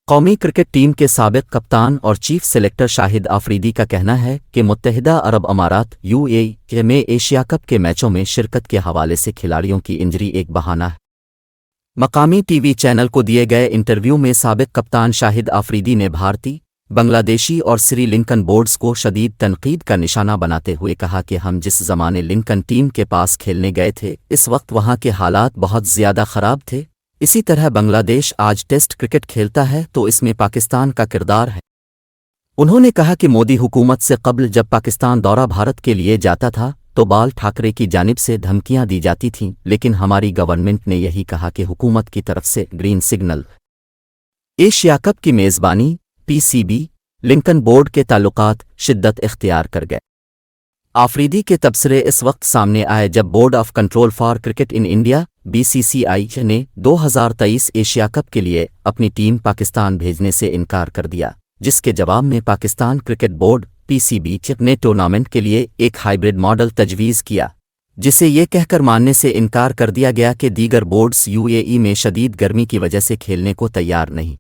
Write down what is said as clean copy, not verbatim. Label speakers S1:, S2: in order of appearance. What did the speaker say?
S1: قومی cricket team کے سابق کپتان اور چیف سلیکٹر شاہد آفریدی کا کہنا ہے کہ متحدہ عرب امارات UAE میں ایشیا کپ کے میچوں میں شرکت کے حوالے سے کھلاڑیوں کی انجری ایک بہانہ ہے۔ مقامی ٹی وی چینل کو دیے گئے انٹرویو میں سابق کپتان شاہد آفریدی نے بھارتی، بنگلہ دیشی اور سری لنکن بورڈز کو شدید تنقید کا نشانہ بناتے ہوئے کہا کہ ہم جس زمانے لنکن ٹیم کے پاس کھیلنے گئے تھے اس وقت وہاں کے حالات بہت زیادہ خراب تھے، اسی طرح بنگلہ دیش آج ٹیسٹ کرکٹ کھیلتا ہے تو اس میں پاکستان کا کردار ہے۔ انہوں نے کہا کہ مودی حکومت سے قبل جب پاکستان دورہ بھارت کے لیے جاتا تھا تو بال ٹھاکرے کی جانب سے دھمکیاں دی جاتی تھیں، لیکن ہماری گورنمنٹ نے یہی کہا کہ حکومت کی طرف سے گرین سگنل۔ ایشیا کپ کی میزبانی PCB لنکن بورڈ کے تعلقات شدت اختیار کر گئے۔ آفریدی کے تبصرے اس وقت سامنے آئے جب board of control for cricket in India BCCI نے 2023 ایشیا کپ کے لیے اپنی ٹیم پاکستان بھیجنے سے انکار کر دیا، جس کے جواب میں پاکستان کرکٹ بورڈ PCB نے ٹورنامنٹ کے لیے ایک ہائبرڈ ماڈل تجویز کیا، جسے یہ کہہ کر ماننے سے انکار کر دیا گیا کہ دیگر بورڈز UAE میں شدید گرمی کی وجہ سے کھیلنے کو تیار نہیں۔